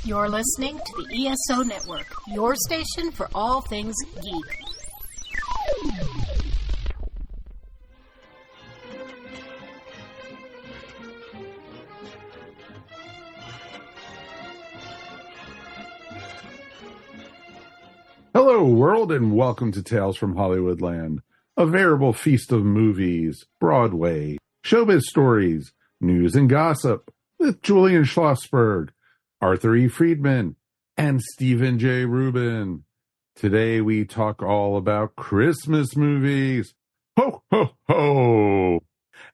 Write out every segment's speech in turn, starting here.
You're listening to the ESO Network, your station for all things geek. Hello, world, and welcome to Tales from Hollywoodland, a veritable feast of movies, Broadway, showbiz stories, news and gossip, with Julian Schlossberg, Arthur E. Friedman, and Stephen J. Rubin. Today we talk all about Christmas movies. Ho, ho, ho!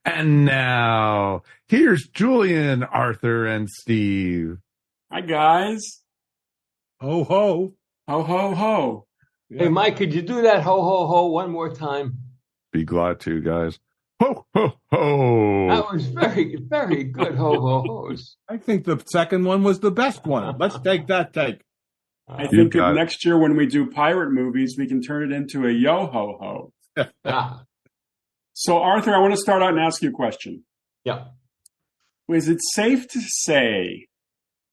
And now, here's Julian, Arthur, and Steve. Hi, guys. Ho, ho. Ho, ho, ho. Hey, Mike, could you do that ho, ho, ho one more time? Be glad to, guys. Ho, ho, ho! That was very, very good ho, ho, ho's. I think the second one was the best one. Let's take that take. I think that next year when we do pirate movies, we can turn it into a yo-ho-ho. So, Arthur, I want to start out and ask you a question. Yeah. Is it safe to say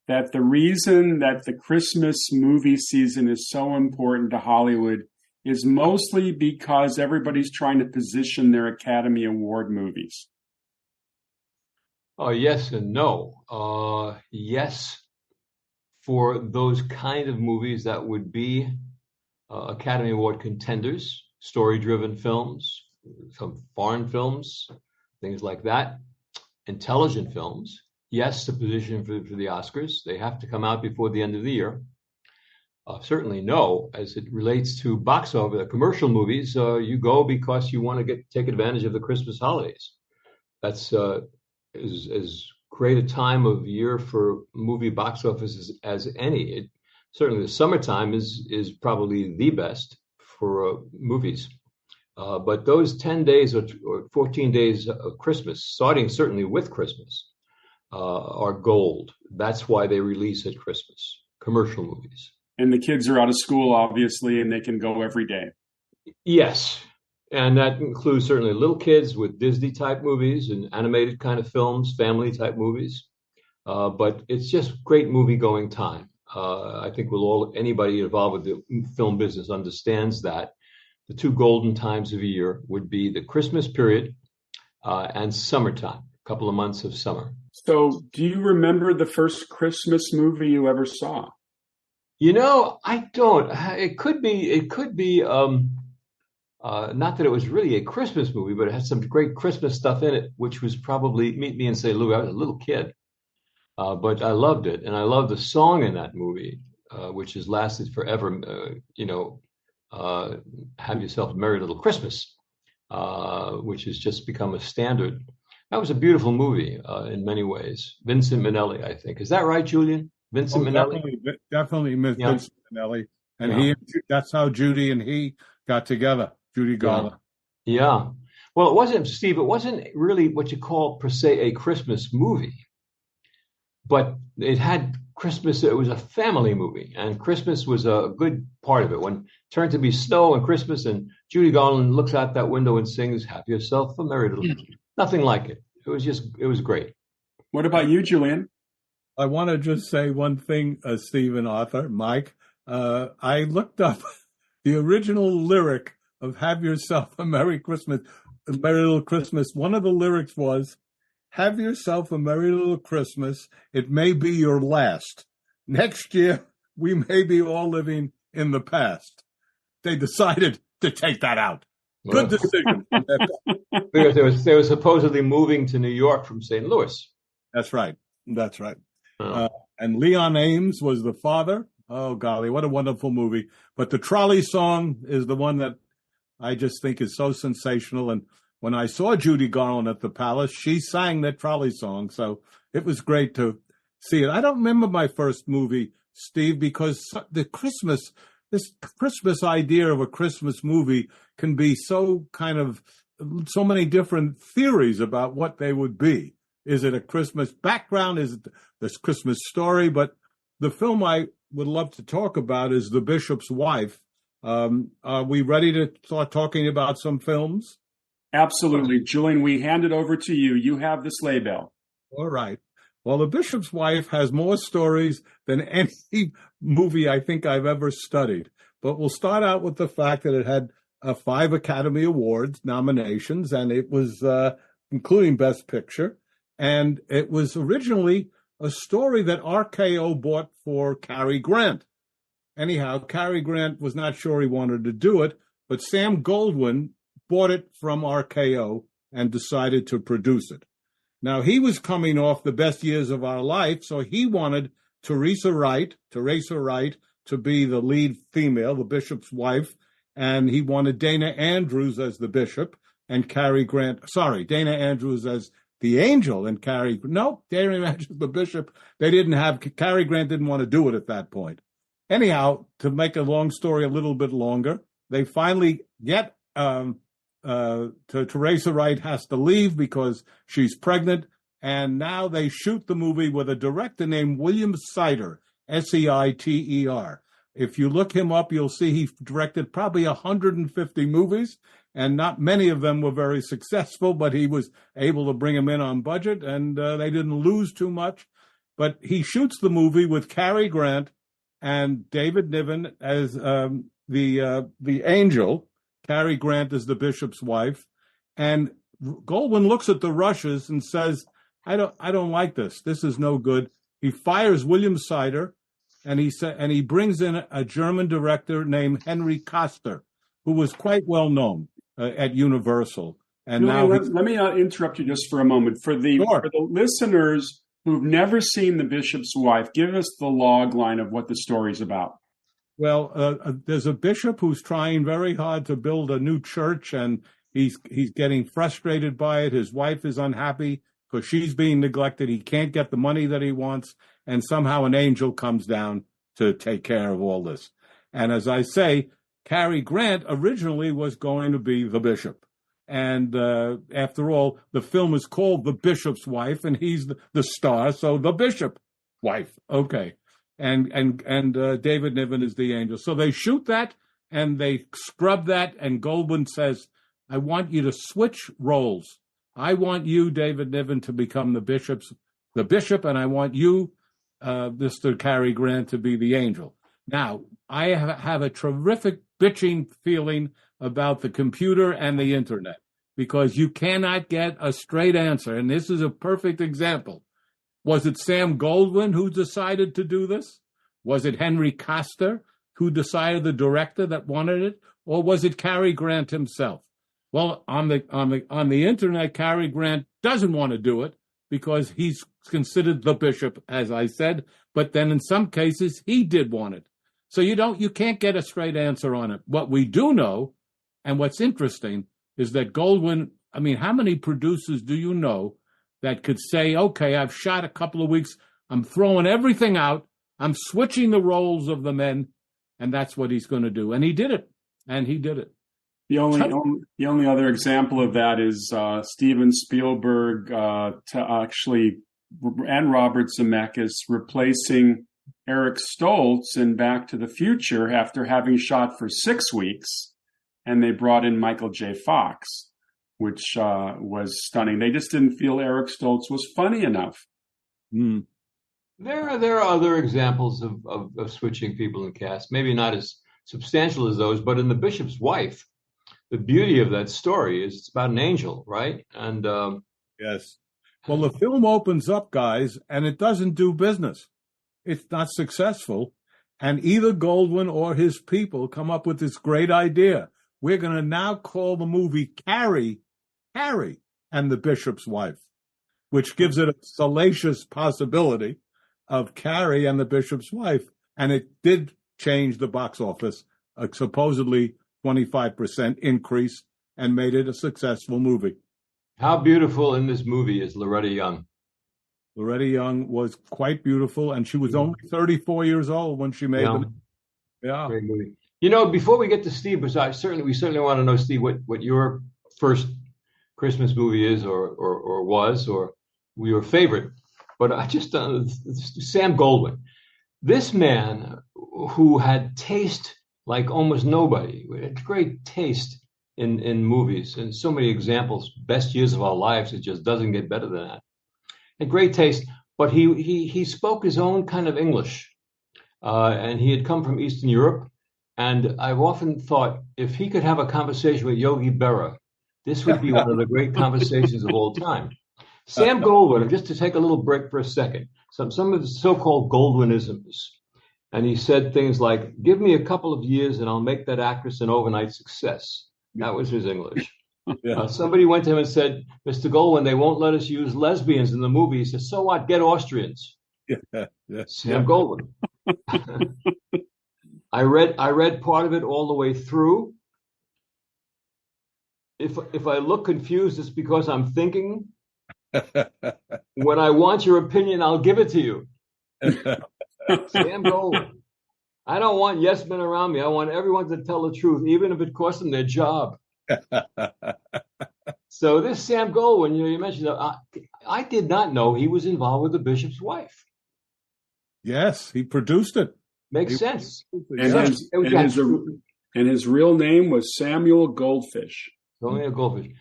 that the reason that the Christmas movie season is so important to Hollywood is mostly because everybody's trying to position their Academy Award movies? Yes and no. Yes, for those kind of movies that would be Academy Award contenders, story-driven films, some foreign films, things like that, intelligent films. Yes, the position for the Oscars. They have to come out before the end of the year. Certainly no, as it relates to box office, commercial movies, you go because you want to take advantage of the Christmas holidays. That's as great a time of year for movie box office as any. Certainly the summertime is probably the best for movies. But those 10 days or 14 days of Christmas, starting certainly with Christmas, are gold. That's why they release at Christmas, commercial movies. And the kids are out of school, obviously, and they can go every day. Yes. And that includes certainly little kids with Disney-type movies and animated kind of films, family-type movies. But it's just great movie-going time. I think anybody involved with the film business understands that. The two golden times of a year would be the Christmas period and summertime, a couple of months of summer. So do you remember the first Christmas movie you ever saw? You know, I don't. It could be not that it was really a Christmas movie, but it had some great Christmas stuff in it, which was probably Meet Me in St. Louis. I was a little kid, but I loved it. And I love the song in that movie, which has lasted forever. Have Yourself a Merry Little Christmas, which has just become a standard. That was a beautiful movie in many ways. Vincent Minnelli, I think. Is that right, Julian? Vincent Minnelli? Definitely Vincent Minnelli. And that's how Judy and he got together, Judy Garland. Yeah. Well, it wasn't really what you call per se a Christmas movie, but it had Christmas. It was a family movie, and Christmas was a good part of it. When it turned to be snow and Christmas, and Judy Garland looks out that window and sings, "Have yourself a merry little." Nothing like it. It was great. What about you, Julian? I want to just say one thing, Stephen, Arthur, Mike. I looked up the original lyric of "Have Yourself a Merry Christmas," a Merry Little Christmas. One of the lyrics was, "Have yourself a merry little Christmas. It may be your last. Next year, we may be all living in the past." They decided to take that out. Good decision. Because they were supposedly moving to New York from St. Louis. That's right. And Leon Ames was the father. Oh, golly, what a wonderful movie. But the trolley song is the one that I just think is so sensational. And when I saw Judy Garland at the Palace, she sang that trolley song. So it was great to see it. I don't remember my first movie, Steve, because this Christmas idea of a Christmas movie can be so many different theories about what they would be. Is it a Christmas background? Is it this Christmas story? But the film I would love to talk about is The Bishop's Wife. Are we ready to start talking about some films? Absolutely. Julian, we hand it over to you. You have the sleigh bell. All right. Well, The Bishop's Wife has more stories than any movie I think I've ever studied. But we'll start out with the fact that it had 5 Academy Awards nominations, and it was including Best Picture. And it was originally a story that RKO bought for Cary Grant. Anyhow, Cary Grant was not sure he wanted to do it, but Sam Goldwyn bought it from RKO and decided to produce it. Now, he was coming off The Best Years of Our Life, so he wanted Teresa Wright to be the lead female, the bishop's wife, and he wanted Dana Andrews as the bishop and Dana Andrews as the angel and Dana Andrews the bishop. Cary Grant didn't want to do it at that point. Anyhow, to make a long story a little bit longer, they finally get Teresa Wright has to leave because she's pregnant, and now they shoot the movie with a director named William Seiter, Seiter. If you look him up, you'll see he directed probably 150 movies, and not many of them were very successful, but he was able to bring them in on budget, and they didn't lose too much. But he shoots the movie with Cary Grant and David Niven as the angel. Cary Grant is the bishop's wife, and Goldwyn looks at the rushes and says, "I don't like this. This is no good." He fires William Seiter, and he brings in a German director named Henry Koster, who was quite well known at Universal. And let me interrupt you just for a moment. For the listeners who've never seen The Bishop's Wife, give us the log line of what the story's about. Well, there's a bishop who's trying very hard to build a new church, and he's getting frustrated by it. His wife is unhappy because she's being neglected. He can't get the money that he wants, and somehow an angel comes down to take care of all this. And as I say, Cary Grant originally was going to be the bishop. And after all, the film is called The Bishop's Wife, and he's the star, so the bishop wife. Okay. And David Niven is the angel. So they shoot that, and they scrub that, and Goldwyn says, "I want you to switch roles. I want you, David Niven, to become the bishop, and I want you, Mr. Cary Grant, to be the angel." Now, I have a terrific bitching feeling about the computer and the internet, because you cannot get a straight answer, and this is a perfect example. Was it Sam Goldwyn who decided to do this? Was it Henry Koster who decided, the director that wanted it? Or was it Cary Grant himself? Well, on the internet, Cary Grant doesn't want to do it because he's considered the bishop, as I said. But then in some cases, he did want it. So you can't get a straight answer on it. What we do know, and what's interesting, is that Goldwyn, how many producers do you know that could say, okay, I've shot a couple of weeks, I'm throwing everything out, I'm switching the roles of the men, and that's what he's going to do. And he did it. The only other example of that is Steven Spielberg and Robert Zemeckis replacing Eric Stoltz in Back to the Future after having shot for 6 weeks, and they brought in Michael J. Fox, which was stunning. They just didn't feel Eric Stoltz was funny enough. Mm. There are other examples of switching people in cast, maybe not as substantial as those, but in The Bishop's Wife, the beauty of that story is it's about an angel, right? And yes. Well, the film opens up, guys, and it doesn't do business. It's not successful. And either Goldwyn or his people come up with this great idea. We're going to now call the movie Harry and the Bishop's Wife, which gives it a salacious possibility of Carrie and the Bishop's Wife. And it did change the box office, a supposedly 25% increase, and made it a successful movie. How beautiful in this movie is Loretta Young? Loretta Young was quite beautiful, and she was only 34 years old when she made it. Yeah. Great movie. Before we get to Steve, we certainly want to know, Steve, what your first Christmas movie is or was, or your favorite. But I just, Sam Goldwyn, this man who had taste like almost nobody, had great taste in movies, and so many examples, Best Years of Our Lives, it just doesn't get better than that. And great taste, but he spoke his own kind of English, and he had come from Eastern Europe. And I've often thought if he could have a conversation with Yogi Berra, this would be one of the great conversations of all time. Sam Goldwyn, just to take a little break for a second, some of the so-called Goldwynisms. And he said things like, give me a couple of years and I'll make that actress an overnight success. That was his English. Yeah. Somebody went to him and said, Mr. Goldwyn, they won't let us use lesbians in the movie. He said, so what? Get Austrians. Yeah. Sam Goldwyn. I read part of it all the way through. If I look confused, it's because I'm thinking. When I want your opinion, I'll give it to you. Sam Goldwyn. I don't want yes men around me. I want everyone to tell the truth, even if it costs them their job. So this Sam Goldwyn, you mentioned, I did not know he was involved with the bishop's wife. Yes, he produced it. Makes sense. And his real name was Samuel Goldfish. Samuel Goldfish.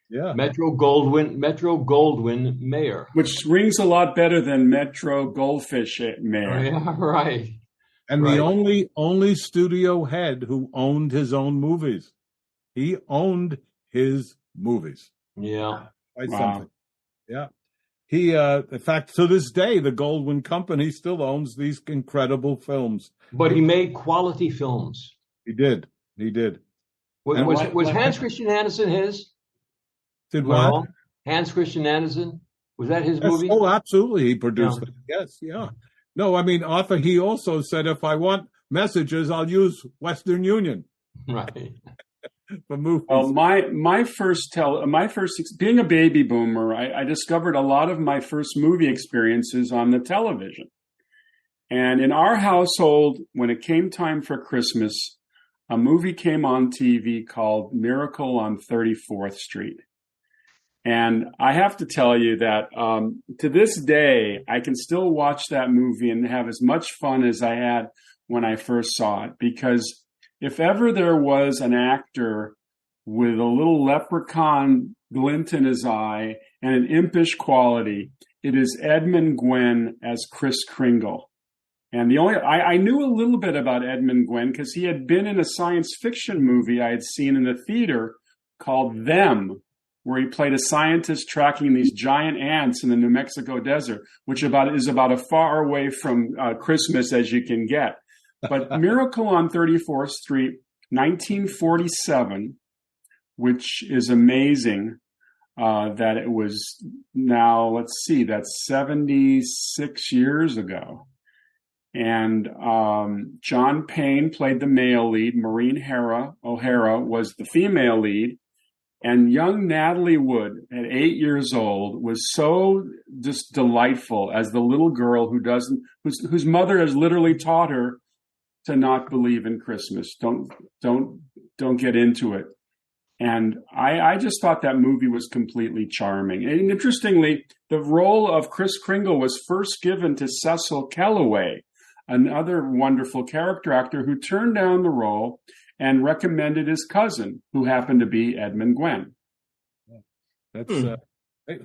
Yeah. Metro Goldwyn Mayer. Which rings a lot better than Metro Goldfish Mayer. Yeah, right. And the only studio head who owned his own movies. He owned his movies. Yeah. Something. Yeah. He, in fact, to this day, the Goldwyn Company still owns these incredible films. But he made quality films. He did. Was Hans Christian Andersen his? Did what? Hans Christian Andersen? Was that his movie? Oh, absolutely. He produced it. Yes, yeah. No, I mean, Arthur, he also said, if I want messages, I'll use Western Union. Right. For movies. Well, my first being a baby boomer, I discovered a lot of my first movie experiences on the television. And in our household, when it came time for Christmas, a movie came on TV called Miracle on 34th Street. And I have to tell you that to this day, I can still watch that movie and have as much fun as I had when I first saw it, because if ever there was an actor with a little leprechaun glint in his eye and an impish quality, it is Edmund Gwenn as Kris Kringle. And I knew a little bit about Edmund Gwenn because he had been in a science fiction movie I had seen in the theater called Them, where he played a scientist tracking these giant ants in the New Mexico desert, which is about as far away from Christmas as you can get. But Miracle on 34th Street, 1947, which is amazing that it was now, let's see, that's 76 years ago. And John Payne played the male lead. Maureen O'Hara was the female lead. And young Natalie Wood, at 8 years old, was so just delightful as the little girl whose mother has literally taught her to not believe in Christmas. Don't get into it. And I just thought that movie was completely charming. And interestingly, the role of Kris Kringle was first given to Cecil Kellaway, another wonderful character actor who turned down the role and recommended his cousin, who happened to be Edmund Gwenn. That's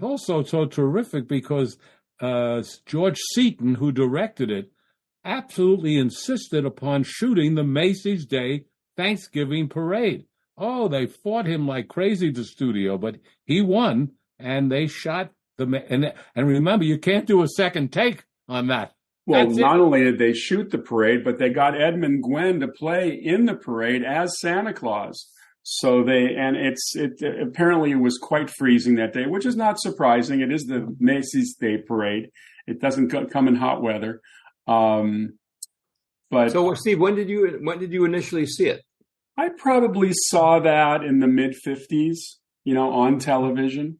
also so terrific because George Seaton, who directed it, absolutely insisted upon shooting the Macy's Day Thanksgiving parade. Oh, they fought him like crazy, the studio, but he won, and they shot and remember, you can't do a second take on that. Well, not only did they shoot the parade, but they got Edmund Gwenn to play in the parade as Santa Claus. So it apparently was quite freezing that day, which is not surprising. It is the Macy's Day Parade. It doesn't come in hot weather. But so, Steve, when did you initially see it? I probably saw that in the mid-50s, on television,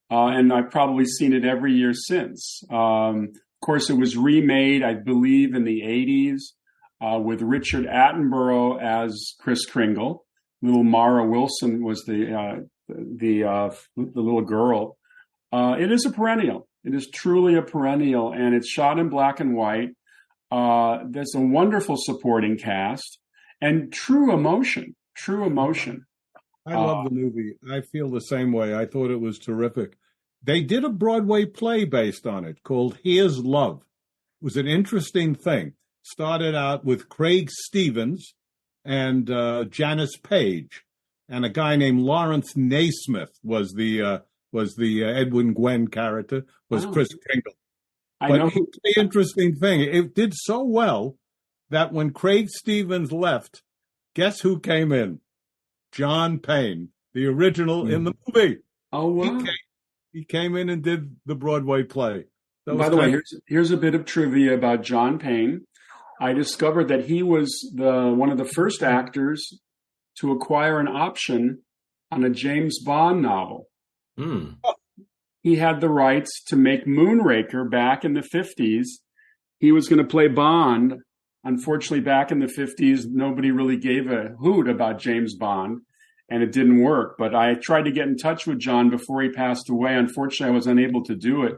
and I've probably seen it every year since. Of course, it was remade, I believe, in the 80s with Richard Attenborough as Kris Kringle. Little Mara Wilson was the little girl. It is a perennial. It is truly a perennial, and it's shot in black and white. There's a wonderful supporting cast and true emotion. I love the movie. I feel the same way. I thought it was terrific. They did a Broadway play based on it called Here's Love. It was an interesting thing. Started out with Craig Stevens and Janice Page, and a guy named Lawrence Naismith was the Edwin Gwen character, was Chris Kringle. But here's the interesting thing. It did so well that when Craig Stevens left, guess who came in? John Payne, the original in the movie. Oh, wow. He came in and did the Broadway play. By the way, here's a bit of trivia about John Payne. I discovered that he was one of the first actors to acquire an option on a James Bond novel. Mm. He had the rights to make Moonraker back in the 50s. He was going to play Bond. Unfortunately, back in the 50s, nobody really gave a hoot about James Bond, and it didn't work. But I tried to get in touch with John before he passed away. Unfortunately, I was unable to do it.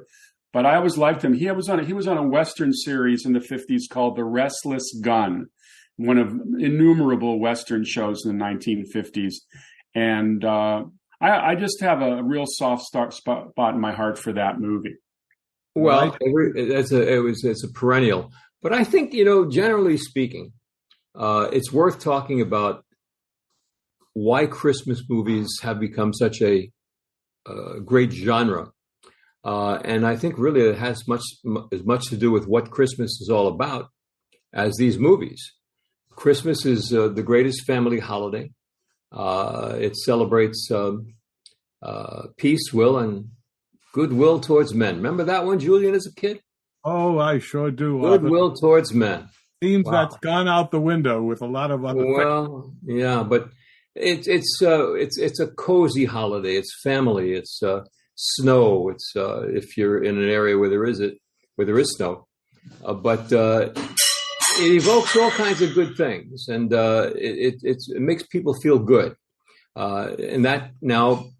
But I always liked him. He was on a Western series in the 50s called The Restless Gun, one of innumerable Western shows in the 1950s. And I just have a real soft spot in my heart for that movie. Well, it's a perennial. But I think, generally speaking, it's worth talking about why Christmas movies have become such a great genre. And I think really it has as much to do with what Christmas is all about as these movies. Christmas is the greatest family holiday. It celebrates peace, will, and goodwill towards men. Remember that one, Julian, as a kid? Oh, I sure do. Goodwill towards men. Seems that's gone out the window with a lot of other things. Well, yeah, but it's a cozy holiday. It's family. It's snow. It's if you're in an area where there is snow, but it evokes all kinds of good things, and it makes people feel good, and that now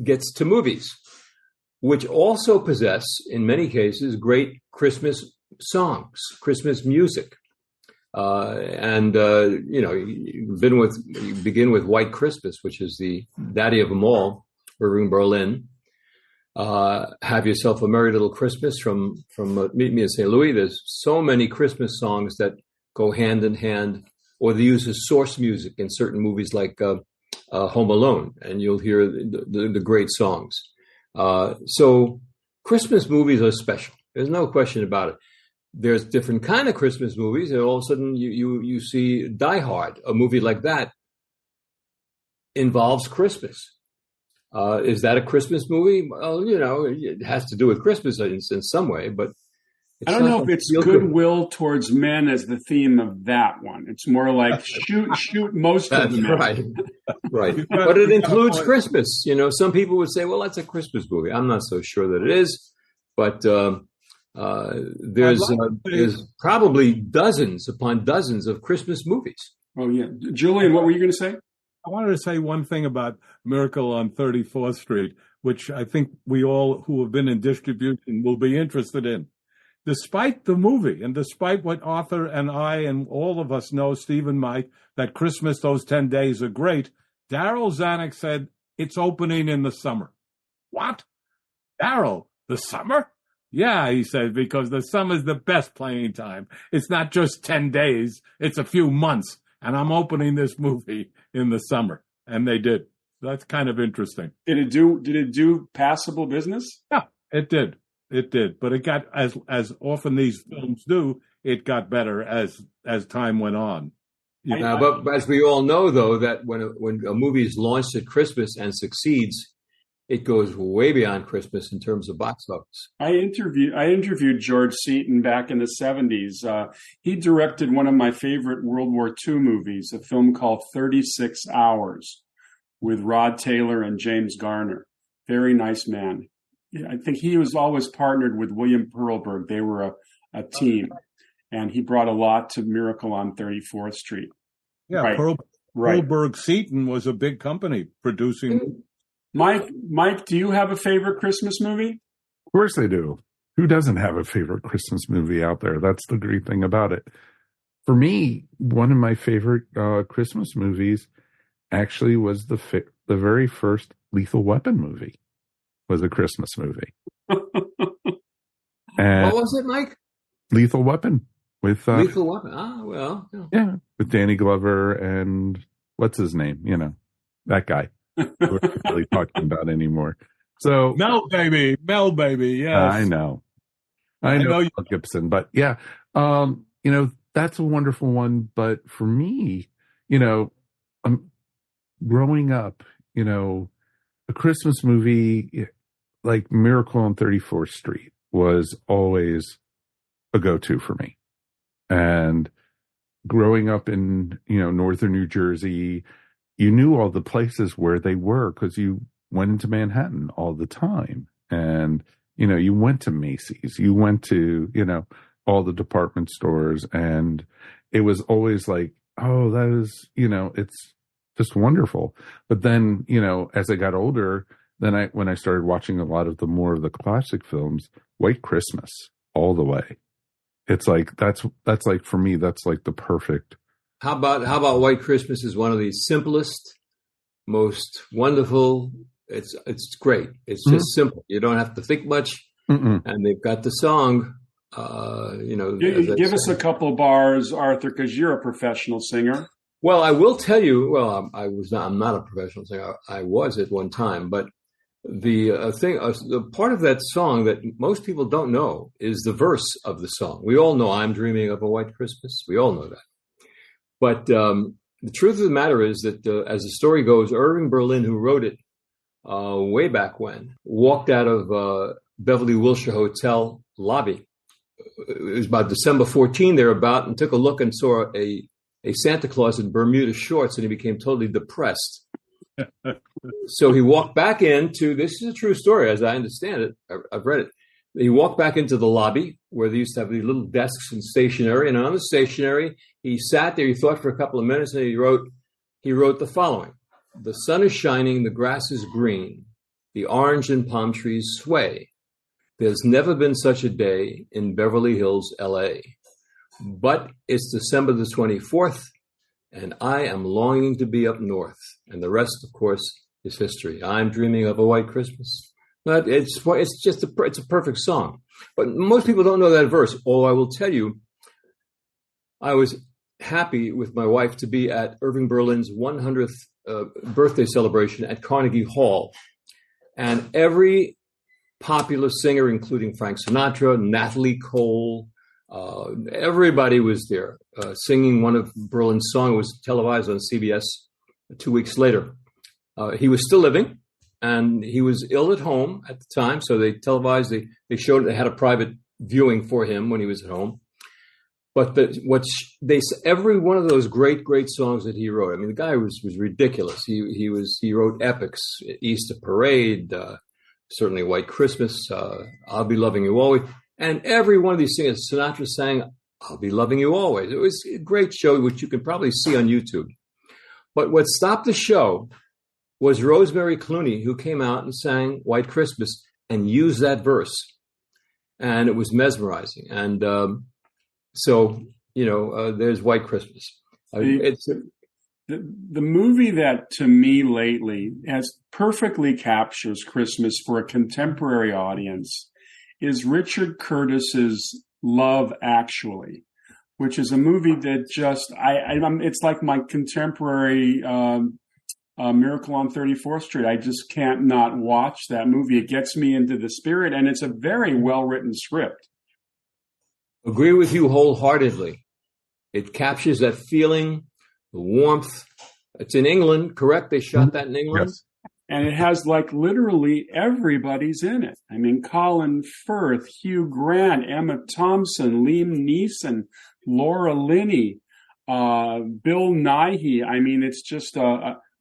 gets to movies, which also possess, in many cases, great Christmas songs, Christmas music. You begin with White Christmas, which is the daddy of them all, Irving Berlin. Have Yourself a Merry Little Christmas from Meet Me in St. Louis. There's so many Christmas songs that go hand in hand, or they use as source music in certain movies like Home Alone, and you'll hear the great songs. So Christmas movies are special. There's no question about it. There's different kind of Christmas movies, and all of a sudden you see Die Hard, a movie like that involves Christmas. Is that a Christmas movie? Well, it has to do with Christmas in some way, but I don't know if it's goodwill towards men as the theme of that one. It's more like shoot most of the men. Right. But it includes Christmas. Some people would say, well, that's a Christmas movie. I'm not so sure that it is, but there's probably dozens upon dozens of Christmas movies. Oh, yeah. Julian, what were you going to say? I wanted to say one thing about Miracle on 34th Street, which I think we all who have been in distribution will be interested in. Despite the movie, and despite what Arthur and I and all of us know, Steve and Mike, that Christmas, those 10 days are great, Daryl Zanuck said it's opening in the summer. What? Daryl, the summer? Yeah, he said, because the summer's the best playing time. It's not just 10 days, it's a few months. And I'm opening this movie in the summer. And they did. That's kind of interesting. Did it do passable business? Yeah, it did. It did. But it got, as often these films do, it got better as time went on. But as we all know, though, that when a movie is launched at Christmas and succeeds, it goes way beyond Christmas in terms of box office. I interviewed George Seaton back in the 70s. He directed one of my favorite World War II movies, a film called 36 Hours with Rod Taylor and James Garner. Very nice man. I think he was always partnered with William Perlberg. They were a team, and he brought a lot to Miracle on 34th Street. Yeah, right. Perlberg Seaton was a big company producing. Mike, do you have a favorite Christmas movie? Of course I do. Who doesn't have a favorite Christmas movie out there? That's the great thing about it. For me, one of my favorite Christmas movies actually was the very first Lethal Weapon movie. was a Christmas movie. And What was it, Mike? Lethal Weapon with Lethal Weapon. Yeah. with Danny Glover and what's his name? You know, that guy who we're not really talking about anymore. So Mel baby, yes. I know Mel Gibson, but yeah, you know, that's a wonderful one. But for me, you know, growing up, you know, a Christmas movie like Miracle on 34th Street was always a go-to for me. And growing up in, you know, northern New Jersey, you knew all the places where they were because you went into Manhattan all the time. And, you know, you went to Macy's, you went to, you know, all the department stores. And it was always like, oh, that is, you know, it's just wonderful. But then, you know, as I got older, when I started watching a lot of the more of the classic films, White Christmas all the way. It's like, that's like, for me, that's like the perfect. How about White Christmas is one of the simplest, most wonderful. It's great. It's just simple. You don't have to think much. And they've got the song, you know. Give us a couple bars, Arthur, because you're a professional singer. Well, I will tell you, I'm not a professional singer. I was at one time, but the part of that song that most people don't know is the verse of the song. We all know I'm dreaming of a white Christmas. We all know that. But the truth of the matter is that as the story goes, Irving Berlin, who wrote it way back when, walked out of Beverly Wilshire Hotel lobby. It was about December 14 thereabout, and took a look and saw a Santa Claus in Bermuda shorts, and he became totally depressed. So he walked back into, this is a true story as I understand it, I've read it. He walked back into the lobby where they used to have these little desks and stationery, and on the stationery, he sat there, he thought for a couple of minutes, and he wrote the following: "The sun is shining, the grass is green, the orange and palm trees sway. There's never been such a day in Beverly Hills, LA. But it's December the 24th, and I am longing to be up north." And the rest, of course, is history. I'm dreaming of a white Christmas. But it's a perfect song. But most people don't know that verse. Although I will tell you, I was happy with my wife to be at Irving Berlin's 100th birthday celebration at Carnegie Hall. And every popular singer, including Frank Sinatra, Natalie Cole, everybody was there singing one of Berlin's songs. It was televised on CBS 2 weeks later. He was still living, and he was ill at home at the time, so they televised. They showed it. They had a private viewing for him when he was at home. But every one of those great songs that he wrote. I mean, the guy was ridiculous. He wrote epics: Easter Parade, certainly White Christmas, I'll Be Loving You Always. And every one of these singers, Sinatra sang, "I'll Be Loving You Always." It was a great show, which you can probably see on YouTube. But what stopped the show was Rosemary Clooney, who came out and sang White Christmas and used that verse. And it was mesmerizing. And so, you know, there's White Christmas. The movie that, to me lately, has perfectly captures Christmas for a contemporary audience is Richard Curtis's Love Actually, which is a movie that just, it's like my contemporary Miracle on 34th Street. I just can't not watch that movie. It gets me into the spirit, and it's a very well-written script. Agree with you wholeheartedly. It captures that feeling, the warmth. It's in England, correct? They shot that in England? Yes. And it has like literally everybody's in it. I mean, Colin Firth, Hugh Grant, Emma Thompson, Liam Neeson, Laura Linney, Bill Nighy. I mean, it's just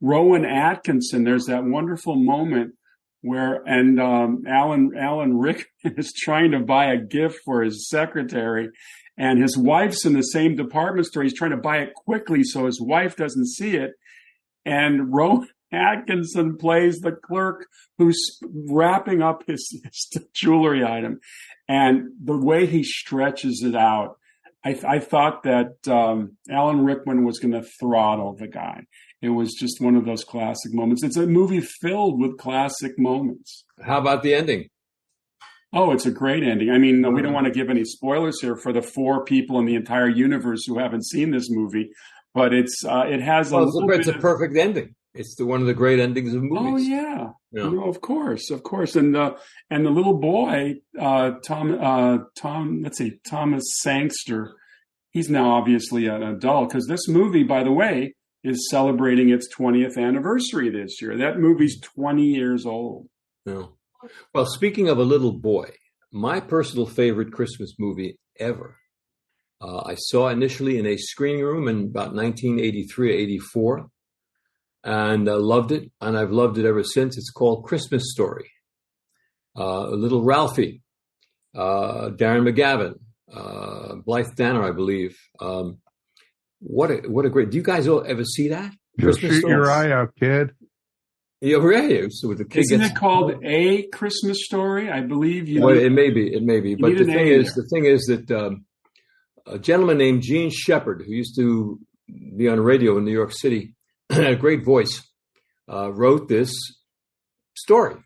Rowan Atkinson. There's that wonderful moment where, and Alan Rickman is trying to buy a gift for his secretary, and his wife's in the same department store. He's trying to buy it quickly so his wife doesn't see it. And Rowan Atkinson plays the clerk who's wrapping up his jewelry item. And the way he stretches it out, I thought that Alan Rickman was going to throttle the guy. It was just one of those classic moments. It's a movie filled with classic moments. How about the ending? Oh, it's a great ending. I mean, we don't want to give any spoilers here for the 4 people in the entire universe who haven't seen this movie, but it has it's a perfect ending. It's one of the great endings of movies. Oh yeah, no, of course, and the little boy, Thomas Sangster. He's now obviously an adult because this movie, by the way, is celebrating its 20th anniversary this year. That movie's 20 years old. Yeah. Well, speaking of a little boy, my personal favorite Christmas movie ever, I saw initially in a screening room in about 1983, 84, and loved it, and I've loved it ever since. It's called Christmas Story. Little Ralphie, Darren McGavin, Blythe Danner, I believe. What a great! Do you guys all ever see that? Just shoot your eye out, kid. Yeah, right. So the kid Isn't it called A Christmas Story? I believe you. Well, it may be. But the thing is that a gentleman named Gene Shepard, who used to be on radio in New York City, had a great voice, wrote this story.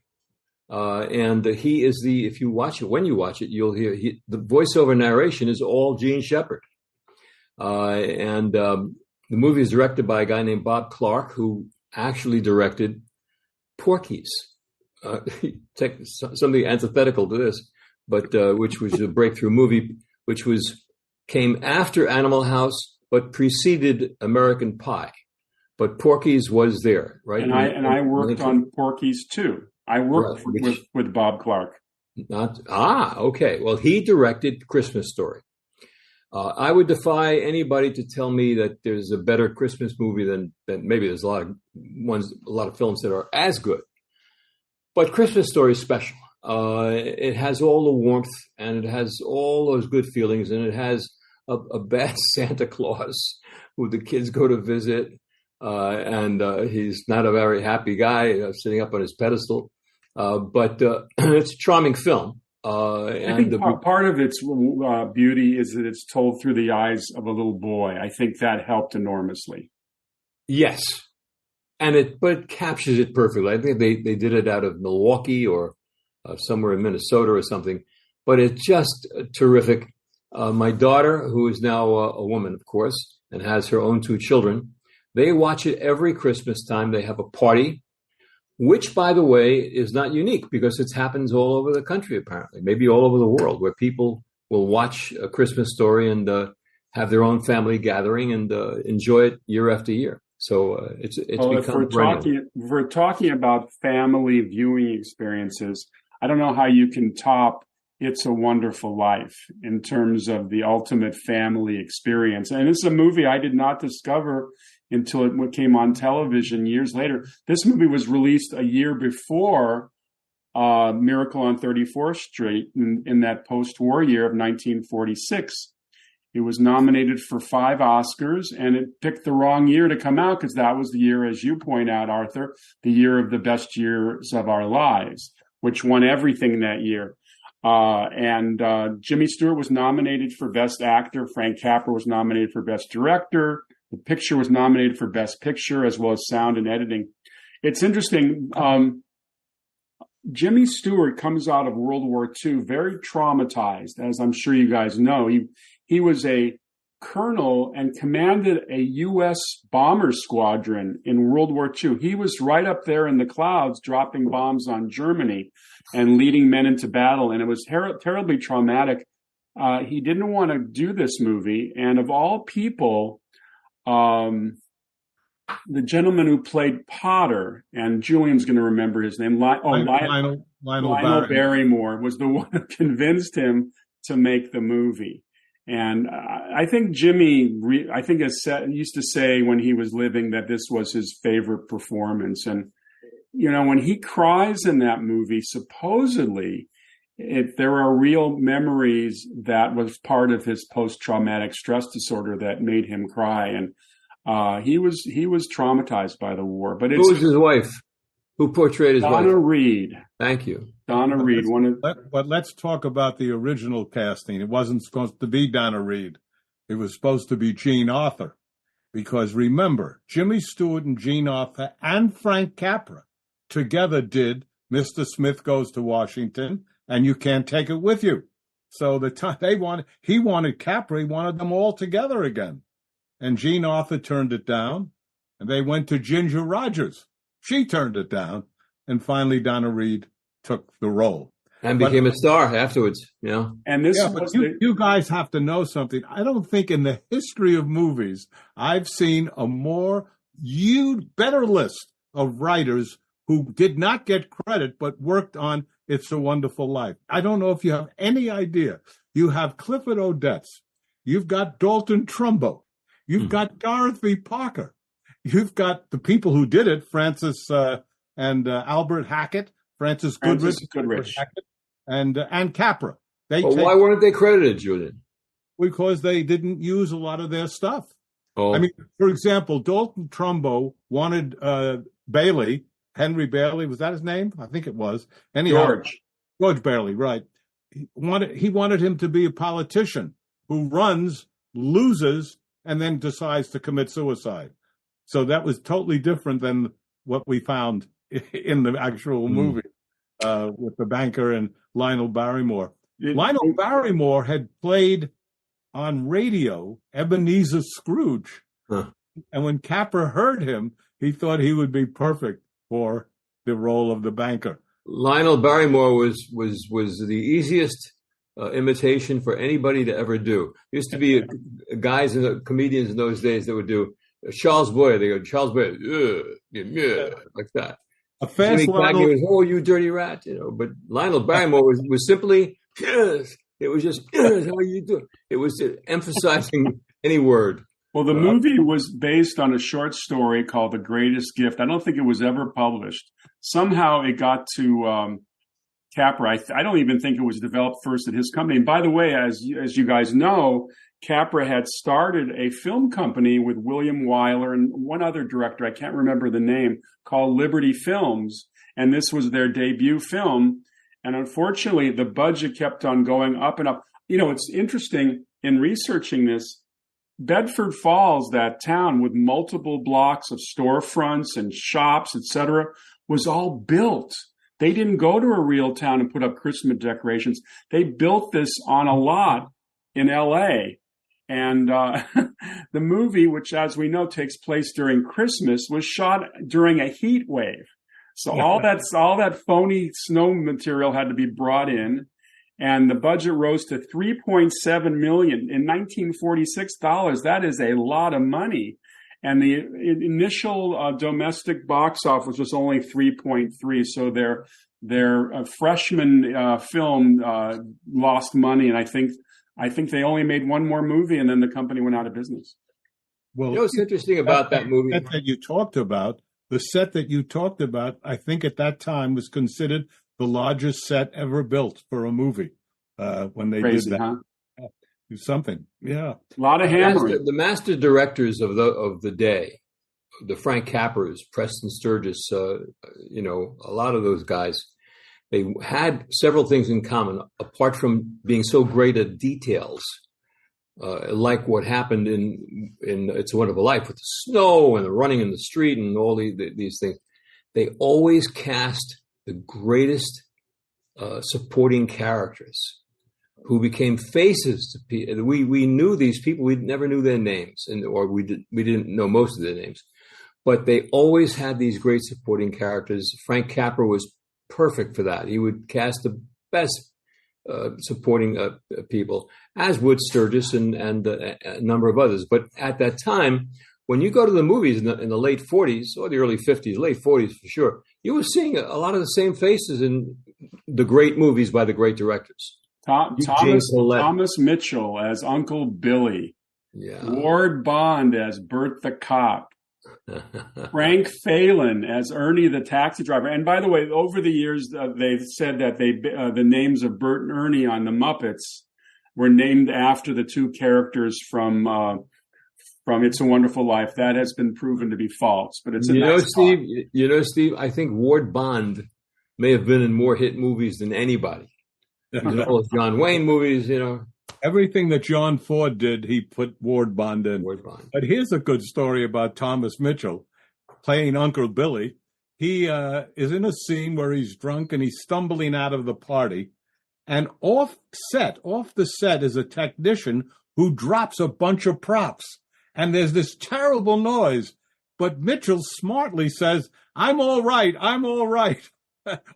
And he is if you watch it, when you watch it, you'll hear the voiceover narration is all Gene Shepard. And the movie is directed by a guy named Bob Clark, who actually directed Porky's. Take something antithetical to this, but which was a breakthrough movie, which came after Animal House, but preceded American Pie. But Porky's was there, right? And I worked on Porky's too. I worked with Bob Clark. Okay. Well, he directed Christmas Story. I would defy anybody to tell me that there's a better Christmas movie than maybe there's a lot of films that are as good. But Christmas Story is special. It has all the warmth and it has all those good feelings, and it has a bad Santa Claus who the kids go to visit, and he's not a very happy guy sitting up on his pedestal. But it's a charming film. I think part of its beauty is that it's told through the eyes of a little boy. I think that helped enormously. Yes, but it captures it perfectly. I think they did it out of Milwaukee or somewhere in Minnesota or something. But it's just terrific. My daughter, who is now a woman, of course, and has her own 2 children, they watch it every Christmas time. They have a party, which, by the way, is not unique because it happens all over the country, apparently, maybe all over the world, where people will watch A Christmas Story and have their own family gathering and enjoy it year after year. So it's become if we're talking about family viewing experiences, I don't know how you can top It's a Wonderful Life in terms of the ultimate family experience. And it's a movie I did not discover until it came on television years later. This movie was released a year before Miracle on 34th Street in that post-war year of 1946. It was nominated for 5 Oscars, and it picked the wrong year to come out because that was the year, as you point out, Arthur, the year of the best years of our lives, which won everything that year. And Jimmy Stewart was nominated for Best Actor. Frank Capra was nominated for Best Director. The picture was nominated for Best Picture, as well as sound and editing. It's interesting. Jimmy Stewart comes out of World War II very traumatized, as I'm sure you guys know. He was a colonel and commanded a U.S. bomber squadron in World War II. He was right up there in the clouds dropping bombs on Germany and leading men into battle, and it was terribly traumatic. He didn't want to do this movie, and of all people, the gentleman who played Potter, and Julian's going to remember his name, Lionel Barrymore, was the one who convinced him to make the movie. And I think Jimmy, used to say when he was living that this was his favorite performance. And, you know, when he cries in that movie, supposedly, there are real memories that was part of his post-traumatic stress disorder that made him cry. And he was traumatized by the war. But who was his wife? Who portrayed his wife? Donna Reed. Thank you. Donna Reed. But let's talk about the original casting. It wasn't supposed to be Donna Reed. It was supposed to be Jean Arthur. Because remember, Jimmy Stewart and Jean Arthur and Frank Capra together did Mr. Smith goes to Washington, and you can't take it with you. So he wanted Capra, he wanted them all together again. And Jean Arthur turned it down, and they went to Ginger Rogers. She turned it down, and finally Donna Reed took the role. And became a star afterwards, you know. And this but you guys have to know something. I don't think in the history of movies I've seen a better list of writers who did not get credit but worked on It's a Wonderful Life. I don't know if you have any idea. You have Clifford Odets. You've got Dalton Trumbo. You've got Dorothy Parker. You've got the people who did it, Francis and Albert Hackett, Francis Goodrich. Hackett, and Capra. Why weren't they credited, Julian? Because they didn't use a lot of their stuff. Oh. I mean, for example, Dalton Trumbo wanted Bailey, Henry Bailey, was that his name? I think it was. Anyhow, George Bailey, right. He wanted him to be a politician who runs, loses, and then decides to commit suicide. So that was totally different than what we found in the actual movie with the banker and Lionel Barrymore. Lionel Barrymore had played on radio Ebenezer Scrooge. Huh. And when Capra heard him, he thought he would be perfect for the role of the banker. Lionel Barrymore was the easiest imitation for anybody to ever do. There used to be guys and comedians in those days that would do Charles Boyer. They go, Charles Boyer, like that. A fast Lionel was, oh, you dirty rat, you know. But Lionel Barrymore was simply, yes. It was just, yes, how you do? It was emphasizing any word. Well, the movie was based on a short story called The Greatest Gift. I don't think it was ever published. Somehow it got to Capra. I don't even think it was developed first at his company. And by the way, as you guys know, Capra had started a film company with William Wyler and one other director, I can't remember the name, called Liberty Films. And this was their debut film. And unfortunately, the budget kept on going up and up. You know, it's interesting in researching this, Bedford Falls, that town with multiple blocks of storefronts and shops, etc., was all built. They didn't go to a real town and put up Christmas decorations. They built this on a lot in L.A. And the movie, which, as we know, takes place during Christmas, was shot during a heat wave. So all that phony snow material had to be brought in, and the budget rose to $3.7 million in 1946 dollars. That is a lot of money, and the initial domestic box office was only 3.3. So their freshman film lost money, and I think they only made one more movie, and then the company went out of business. Well, you know what's interesting about that movie? The set that you talked about, I think at that time was considered the largest set ever built for a movie when they did that. Huh? Something, yeah. A lot of hammering. The master directors of the day, the Frank Capras, Preston Sturgis, a lot of those guys, they had several things in common, apart from being so great at details. Like what happened in It's a Wonderful Life with the snow and the running in the street and all these things. They always cast the greatest supporting characters who became faces to people. We knew these people. We never knew their names, or we didn't know most of their names. But they always had these great supporting characters. Frank Capra was perfect for that. He would cast the best supporting people, as would Sturgis and a number of others. But at that time, when you go to the movies in the late 40s or the early 50s, late 40s for sure, you were seeing a lot of the same faces in the great movies by the great directors. Thomas Mitchell as Uncle Billy. Yeah. Ward Bond as Bert the cop. Frank Phelan as Ernie the taxi driver. And by the way, over the years, they've said that the names of Bert and Ernie on the Muppets were named after the two characters from It's a Wonderful Life. That has been proven to be false, but it's Steve. I think Ward Bond may have been in more hit movies than anybody. All those John Wayne movies, Everything that John Ford did, he put Ward Bond in. Ward Bond. But here's a good story about Thomas Mitchell playing Uncle Billy. he is in a scene where he's drunk and he's stumbling out of the party. And off the set is a technician who drops a bunch of props. And there's this terrible noise. But Mitchell smartly says, I'm all right,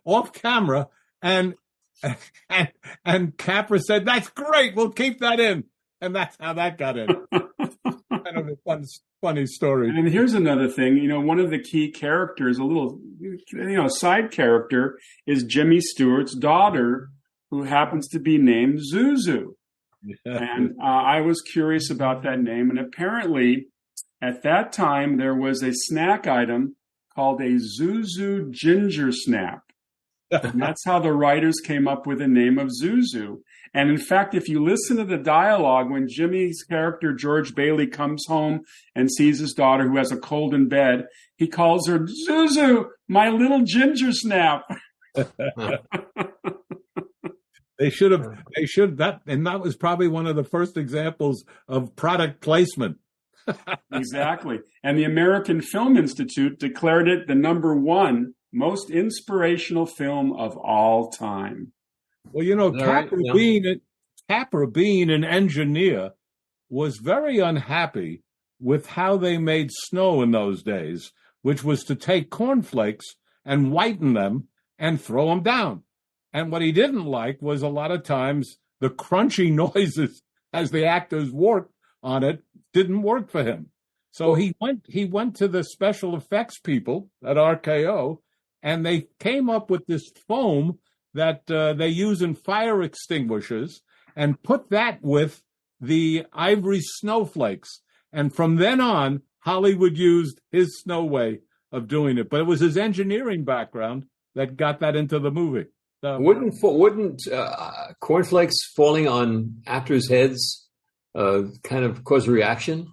off camera. And Capra said, that's great, we'll keep that in. And that's how that got in. Kind of a funny story. And here's another thing, one of the key characters, a little, side character, is Jimmy Stewart's daughter, who happens to be named Zuzu. Yeah. And I was curious about that name. And apparently, at that time, there was a snack item called a Zuzu Ginger Snap. And that's how the writers came up with the name of Zuzu. And in fact, if you listen to the dialogue, when Jimmy's character, George Bailey, comes home and sees his daughter who has a cold in bed, he calls her, Zuzu, my little ginger snap. And that was probably one of the first examples of product placement. Exactly. And the American Film Institute declared it the #1 most inspirational film of all time. Well, Capra being an engineer was very unhappy with how they made snow in those days, which was to take cornflakes and whiten them and throw them down. And what he didn't like was a lot of times the crunchy noises as the actors worked on it didn't work for him. So he went to the special effects people at RKO, and they came up with this foam that they use in fire extinguishers and put that with the ivory snowflakes. And from then on, Hollywood used his snow way of doing it. But it was his engineering background that got that into the movie. Wouldn't cornflakes falling on actors' heads kind of cause a reaction?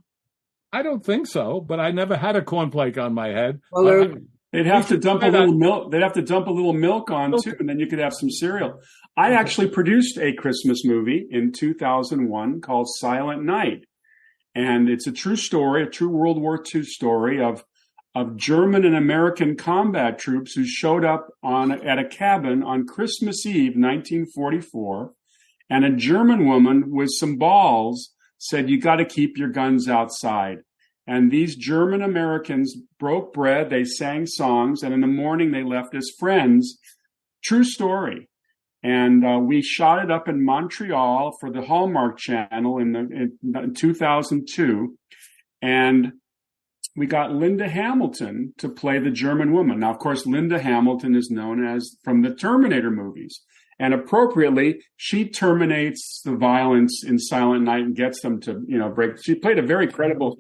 I don't think so, but I never had a cornflake on my head. Well, they'd have to dump a little milk. They'd have to dump a little milk on too, and then you could have some cereal. I actually produced a Christmas movie in 2001 called Silent Night, and it's a true story, a true World War II story of German and American combat troops who showed up at a cabin on Christmas Eve, 1944, and a German woman with some balls said, you got to keep your guns outside. And these German Americans broke bread, they sang songs, and in the morning they left as friends. True story. And we shot it up in Montreal for the Hallmark Channel in 2002. And we got Linda Hamilton to play the German woman. Now, of course, Linda Hamilton is known as from the Terminator movies. And appropriately, she terminates the violence in Silent Night and gets them to, break. She played a very credible,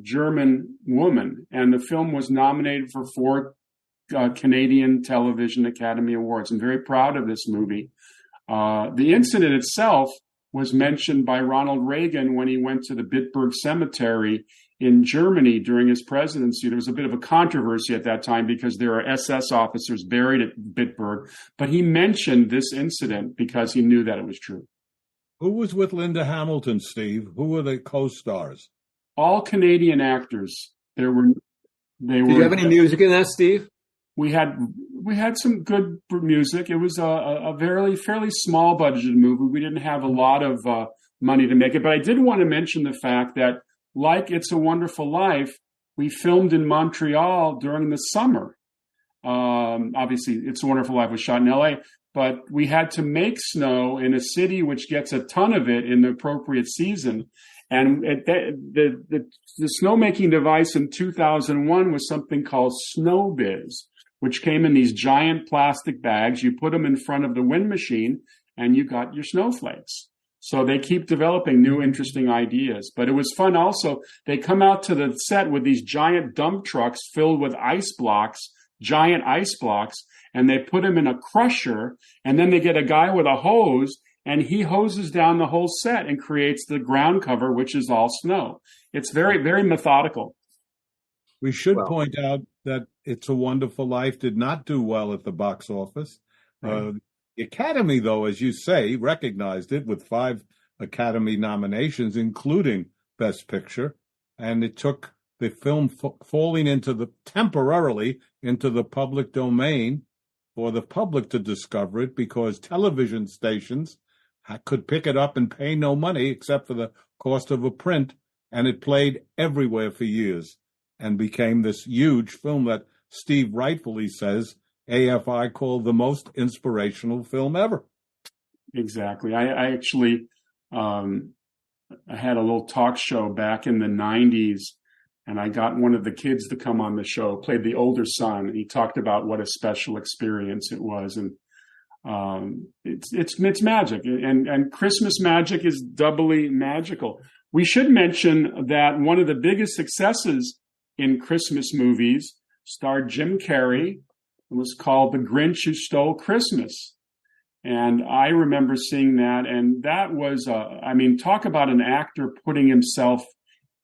German woman. And the film was nominated for 4 Canadian Television Academy Awards. I'm very proud of this movie. The incident itself was mentioned by Ronald Reagan when he went to the Bitburg Cemetery in Germany during his presidency. There was a bit of a controversy at that time because there are SS officers buried at Bitburg, but he mentioned this incident because he knew that it was true. Who was with Linda Hamilton, Steve? Who were the co-stars? All Canadian actors. Did you have any music in that, Steve? We had some good music. It was a fairly small budgeted movie. We didn't have a lot of money to make it, but I did want to mention the fact that, like It's a Wonderful Life, we filmed in Montreal during the summer. Obviously, It's a Wonderful Life was shot in LA, but we had to make snow in a city which gets a ton of it in the appropriate season. And the snowmaking device in 2001 was something called Snowbiz, which came in these giant plastic bags. You put them in front of the wind machine and you got your snowflakes. So they keep developing new, interesting ideas. But it was fun also. They come out to the set with these giant dump trucks filled with ice blocks, giant ice blocks, and they put them in a crusher. And then they get a guy with a hose, and he hoses down the whole set and creates the ground cover, which is all snow. It's very, very methodical. We should point out that It's a Wonderful Life did not do well at the box office. Right. The Academy, though, as you say, recognized it with 5 Academy nominations, including Best Picture. And it took the film falling temporarily into the public domain for the public to discover it, because television stations could pick it up and pay no money except for the cost of a print, and it played everywhere for years and became this huge film that Steve rightfully says AFI called the most inspirational film ever. Exactly. I actually I had a little talk show back in the 90s, and I got one of the kids to come on the show, played the older son, and he talked about what a special experience it was. And it's magic, and Christmas magic is doubly magical. We should mention that one of the biggest successes in Christmas movies starred Jim Carrey. It was called The Grinch Who Stole Christmas. And I remember seeing that, and that was, talk about an actor putting himself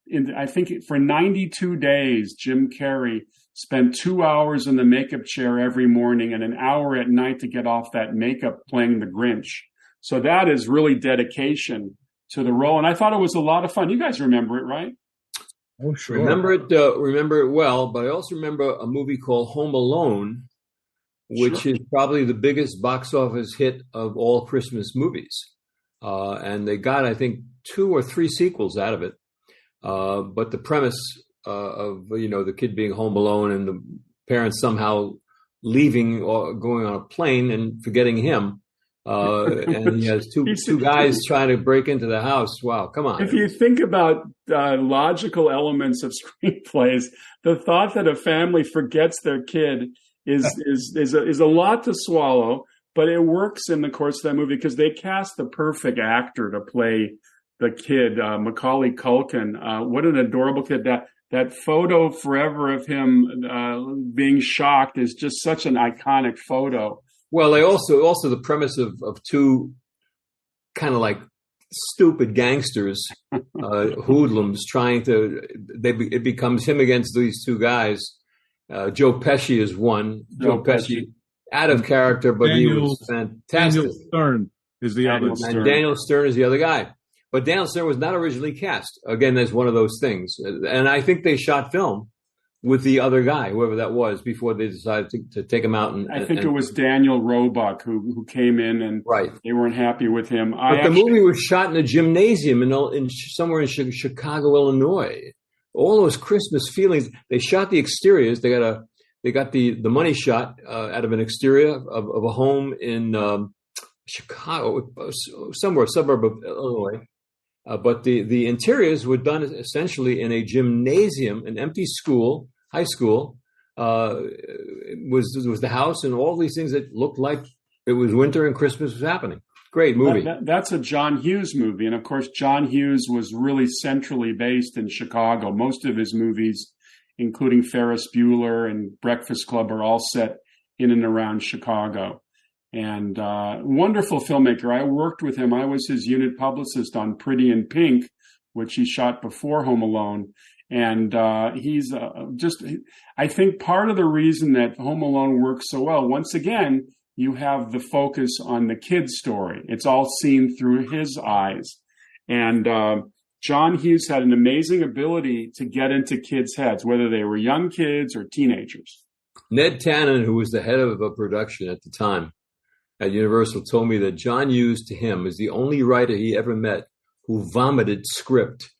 in. I think for 92 days, Jim Carrey spent 2 hours in the makeup chair every morning and an hour at night to get off that makeup playing the Grinch. So that is really dedication to the role. And I thought it was a lot of fun. You guys remember it, right? Oh, sure. Remember it well, but I also remember a movie called Home Alone, which is probably the biggest box office hit of all Christmas movies. And they got, I think, 2 or 3 sequels out of it. But the premise of, the kid being home alone and the parents somehow leaving or going on a plane and forgetting him. And he has two guys trying to break into the house. Wow, come on. If you think about logical elements of screenplays, the thought that a family forgets their kid is a lot to swallow, but it works in the course of that movie because they cast the perfect actor to play the kid, Macaulay Culkin. What an adorable kid! That photo forever of him being shocked is just such an iconic photo. Well, they also the premise of 2 kind of like stupid gangsters, hoodlums it becomes him against these 2 guys. Joe Pesci is one. Joe Pesci, out of character, but he was fantastic. Daniel Stern is the other. And Daniel Stern is the other guy. But Daniel Stern was not originally cast. Again, that's one of those things. And I think they shot film with the other guy, whoever that was, before they decided to take him out. I think it was Daniel Roebuck who came in, and they weren't happy with him. But the movie was shot in a gymnasium somewhere in Chicago, Illinois. All those Christmas feelings. They shot the exteriors. They got the money shot out of an exterior of a home in Chicago, somewhere suburb of Illinois. But the interiors were done essentially in a gymnasium, an empty school, high school. Was the house, and all these things that looked like it was winter and Christmas was happening. Great movie. That's a John Hughes movie. And of course, John Hughes was really centrally based in Chicago. Most of his movies, including Ferris Bueller and Breakfast Club, are all set in and around Chicago. And wonderful filmmaker. I worked with him. I was his unit publicist on Pretty in Pink, which he shot before Home Alone. And he's I think part of the reason that Home Alone works so well, once again, you have the focus on the kid's story. It's all seen through his eyes. And John Hughes had an amazing ability to get into kids' heads, whether they were young kids or teenagers. Ned Tannen, who was the head of a production at the time at Universal, told me that John Hughes, to him, is the only writer he ever met who vomited script.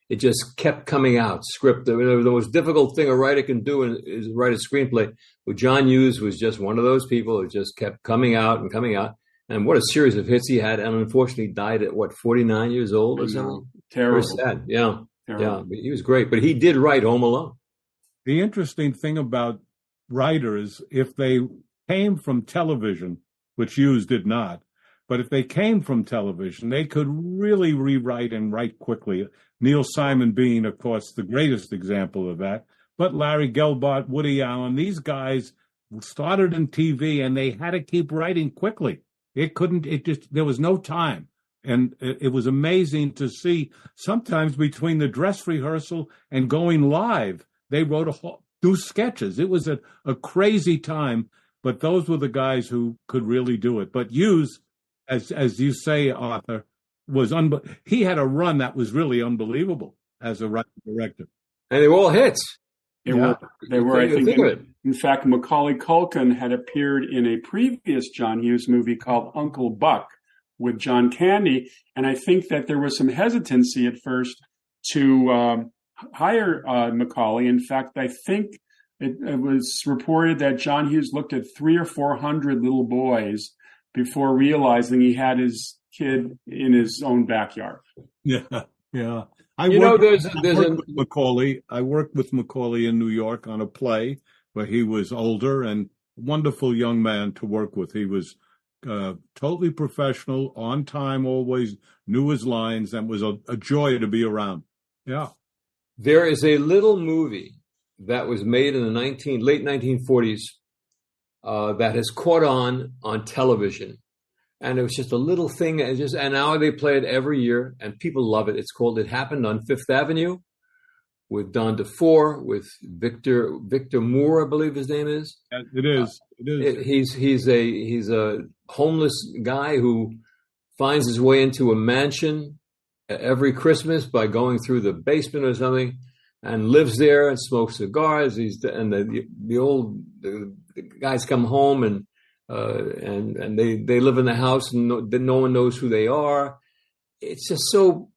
It just kept coming out, script. The most difficult thing a writer can do is write a screenplay. Well, John Hughes was just one of those people who just kept coming out and coming out. And what a series of hits he had, and unfortunately died at, 49 years old or something? Terrible. Very sad, yeah. Terrible. Yeah, but he was great. But he did write Home Alone. The interesting thing about writers, if they came from television, which Hughes did not, but if they came from television, they could really rewrite and write quickly. Neil Simon being, of course, the greatest example of that. But Larry Gelbart, Woody Allen, these guys started in TV and they had to keep writing quickly. There was no time. And it was amazing to see sometimes between the dress rehearsal and going live, they wrote do sketches. It was a crazy time, but those were the guys who could really do it. But Hughes, as you say, Arthur, he had a run that was really unbelievable as a writer director. And they were all hits. They were. I think. Think of it. In fact, Macaulay Culkin had appeared in a previous John Hughes movie called Uncle Buck with John Candy, and I think that there was some hesitancy at first to hire Macaulay. In fact, I think it was reported that John Hughes looked at 300 or 400 little boys before realizing he had his kid in his own backyard. Yeah, yeah. I worked with Macaulay in New York on a play where he was older and wonderful young man to work with. He was totally professional, on time, always knew his lines, and was a joy to be around. Yeah. There is a little movie that was made in the late 1940s that has caught on television. And it was just a little thing, and now they play it every year, and people love it. It's called "It Happened on Fifth Avenue," with Don DeFore, with Victor Moore, I believe his name is. It is. He's a homeless guy who finds his way into a mansion every Christmas by going through the basement or something, and lives there and smokes cigars. The guys come home and they live in the house and no one knows who they are. It's just so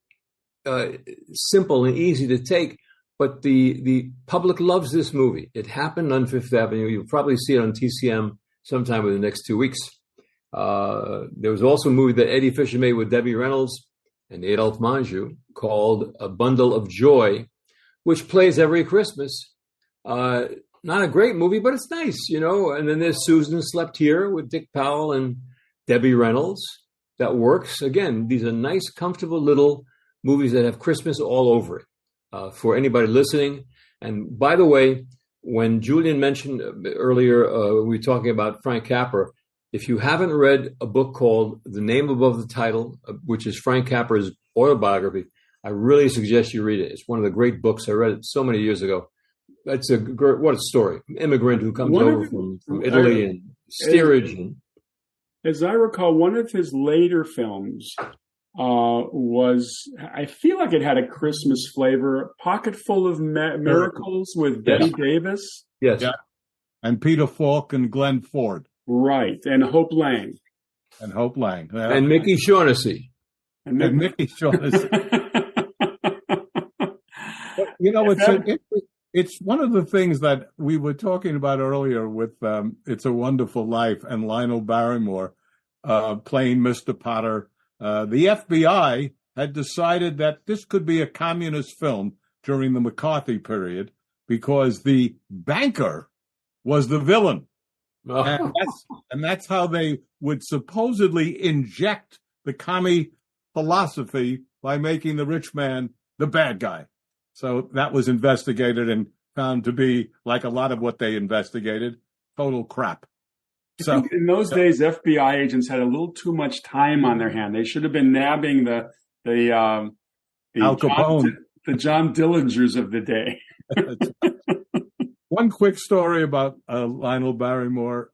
simple and easy to take, but the public loves this movie. It Happened on Fifth Avenue. You'll probably see it on TCM sometime in the next 2 weeks. There was also a movie that Eddie Fisher made with Debbie Reynolds and Adolphe Menjou called A Bundle of Joy, which plays every Christmas. Not a great movie, but it's nice, And then there's Susan Slept Here with Dick Powell and Debbie Reynolds. That works. Again, these are nice, comfortable little movies that have Christmas all over it for anybody listening. And by the way, when Julian mentioned earlier, we were talking about Frank Capra. If you haven't read a book called The Name Above the Title, which is Frank Capra's autobiography, I really suggest you read it. It's one of the great books. I read it so many years ago. That's what a story. Immigrant who comes over from Italy and steerage. As I recall, one of his later films I feel like it had a Christmas flavor, Pocket Full of Miracles with Betty Davis. Yes. Yeah. And Peter Falk and Glenn Ford. Right. And Hope Lang. And Mickey Shaughnessy. And Mickey Shaughnessy. It's one of the things that we were talking about earlier with It's a Wonderful Life and Lionel Barrymore playing Mr. Potter. The FBI had decided that this could be a communist film during the McCarthy period because the banker was the villain. Oh. And that's how they would supposedly inject the commie philosophy by making the rich man the bad guy. So that was investigated and found to be, like a lot of what they investigated, total crap. I think in those days, FBI agents had a little too much time on their hand. They should have been nabbing the Al Capone, the John Dillingers of the day. One quick story about Lionel Barrymore.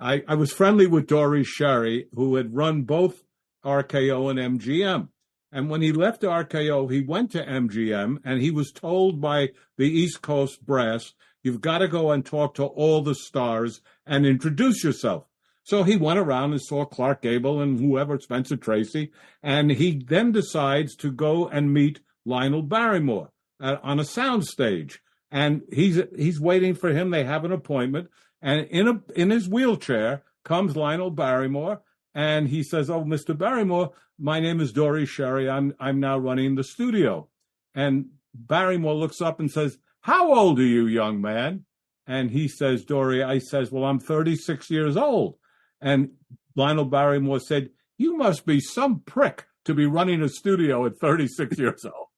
I was friendly with Dory Sherry, who had run both RKO and MGM. And when he left RKO, he went to MGM, and he was told by the East Coast brass, you've got to go and talk to all the stars and introduce yourself. So he went around and saw Clark Gable and whoever, Spencer Tracy, and he then decides to go and meet Lionel Barrymore on a soundstage. And he's waiting for him. They have an appointment, and in his wheelchair comes Lionel Barrymore, and he says, "Oh, Mr. Barrymore, my name is Dory Sherry. I'm now running the studio." And Barrymore looks up and says, "How old are you, young man?" And he says, "Dory," says, "Well, I'm 36 years old." And Lionel Barrymore said, "You must be some prick to be running a studio at 36 years old."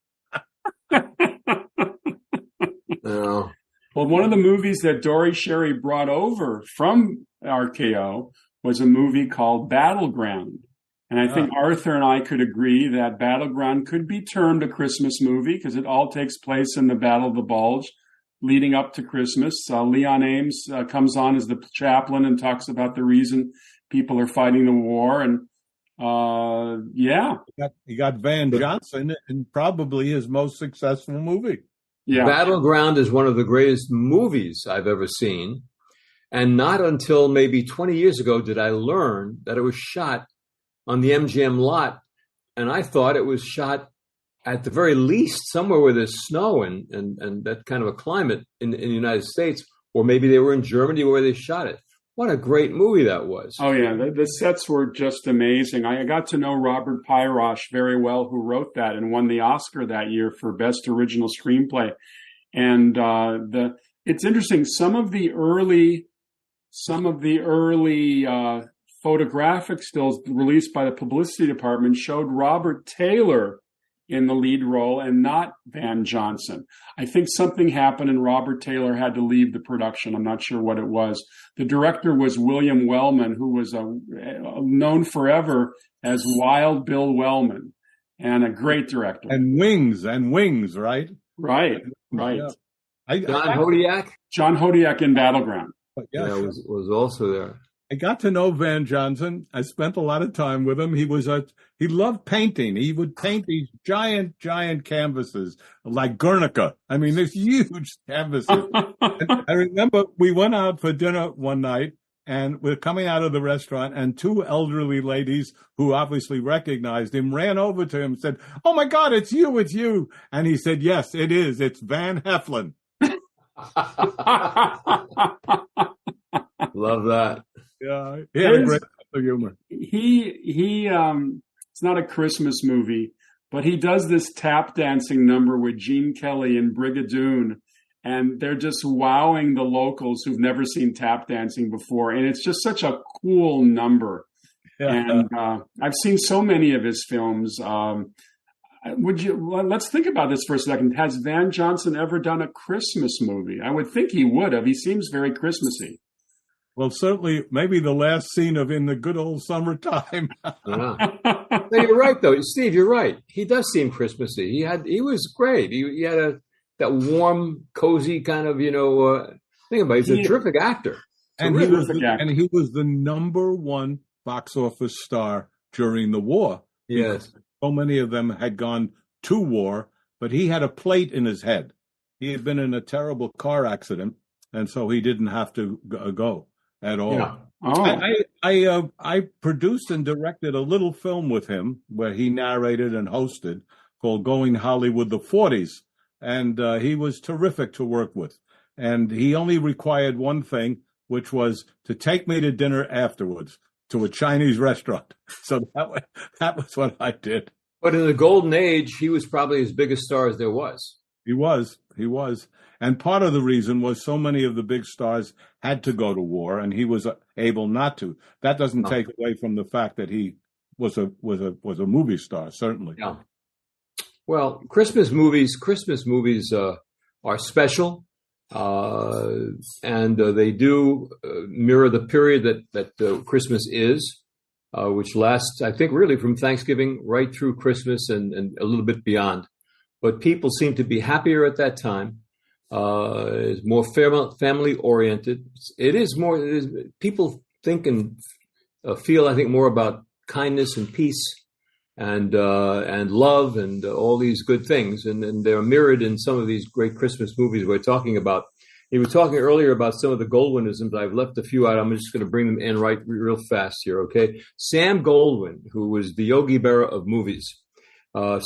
Oh. Well, one of the movies that Dory Sherry brought over from RKO was a movie called Battleground. And I think Arthur and I could agree that Battleground could be termed a Christmas movie because it all takes place in the Battle of the Bulge leading up to Christmas. Leon Ames comes on as the chaplain and talks about the reason people are fighting the war. And He got Van Johnson in probably his most successful movie. Yeah. Battleground is one of the greatest movies I've ever seen. And not until maybe 20 years ago did I learn that it was shot on the MGM lot. And I thought it was shot at the very least somewhere where there's snow and that kind of a climate in the United States, or maybe they were in Germany where they shot it. What a great movie that was. Oh, yeah. The sets were just amazing. I got to know Robert Pyrosh very well, who wrote that and won the Oscar that year for Best Original Screenplay. And it's interesting. Some of the early photographic stills released by the publicity department showed Robert Taylor in the lead role and not Van Johnson. I think something happened and Robert Taylor had to leave the production. I'm not sure what it was. The director was William Wellman, who was known forever as Wild Bill Wellman, and a great director. And Wings, right? Right. Yeah. John Hodiak in Battleground. Yeah, was also there. I got to know Van Johnson. I spent a lot of time with him. He loved painting. He would paint these giant canvases like Guernica. I mean, there's huge canvases. I remember we went out for dinner one night and we're coming out of the restaurant and two elderly ladies who obviously recognized him ran over to him and said, "Oh my God, it's you. And he said, "Yes, it is. It's Van Heflin." Love that. Yeah, he had a great sense of humor. It's not a Christmas movie, but he does this tap dancing number with Gene Kelly and Brigadoon, and they're just wowing the locals who've never seen tap dancing before, and it's just such a cool number. Yeah. And I've seen so many of his films. Let's think about this for a second. Has Van Johnson ever done a Christmas movie? I would think he would have. He seems very Christmassy. Well, certainly, maybe the last scene of In the Good Old Summertime. No, you're right, though, Steve. You're right. He does seem Christmassy. He was great. He had that warm, cozy kind of thing about it. He's a terrific actor. And he was the number one box office star during the war. Yes, so many of them had gone to war, but he had a plate in his head. He had been in a terrible car accident, and so he didn't have to go at all. Yeah. Oh. I produced and directed a little film with him where he narrated and hosted called Going Hollywood the 40s. And he was terrific to work with. And he only required one thing, which was to take me to dinner afterwards to a Chinese restaurant. So that was what I did. But in the golden age, he was probably as big a star as there was. He was. And part of the reason was so many of the big stars had to go to war, and he was able not to. That doesn't take away from the fact that he was a movie star, certainly. Yeah. Well, Christmas movies are special, and they do mirror the period that Christmas is, which lasts, I think, really from Thanksgiving right through Christmas and a little bit beyond. But people seem to be happier at that time. It's more family oriented. People think and feel, I think, more about kindness and peace and love and all these good things, and they're mirrored in some of these great Christmas movies we're talking about. You were talking earlier about some of the Goldwyn-isms. I've left a few out. I'm just going to bring them in real fast here, okay? Sam Goldwyn, who was the Yogi Berra of movies,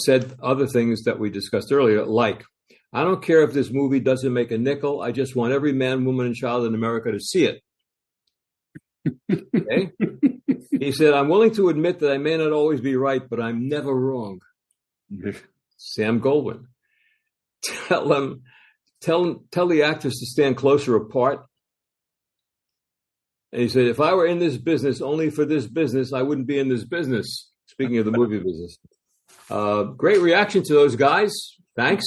said other things that we discussed earlier, like, "I don't care if this movie doesn't make a nickel. I just want every man, woman, and child in America to see it." Okay? He said, "I'm willing to admit that I may not always be right, but I'm never wrong." Sam Goldwyn. Tell the actors to stand closer apart. And he said, "If I were in this business only for this business, I wouldn't be in this business." Speaking of the movie business. Great reaction to those guys. Thanks.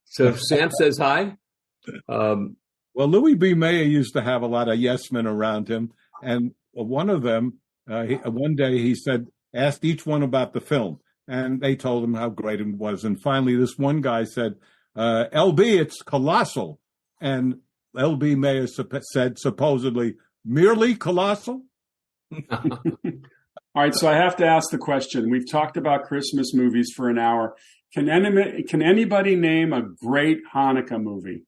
So Sam says hi. Well, Louis B. Mayer used to have a lot of yes men around him. And one of them, one day he asked each one about the film. And they told him how great it was. And finally, this one guy said, "LB, it's colossal." And L.B. Mayer said, supposedly, "Merely colossal?" All right, so I have to ask the question. We've talked about Christmas movies for an hour. Can anybody name a great Hanukkah movie?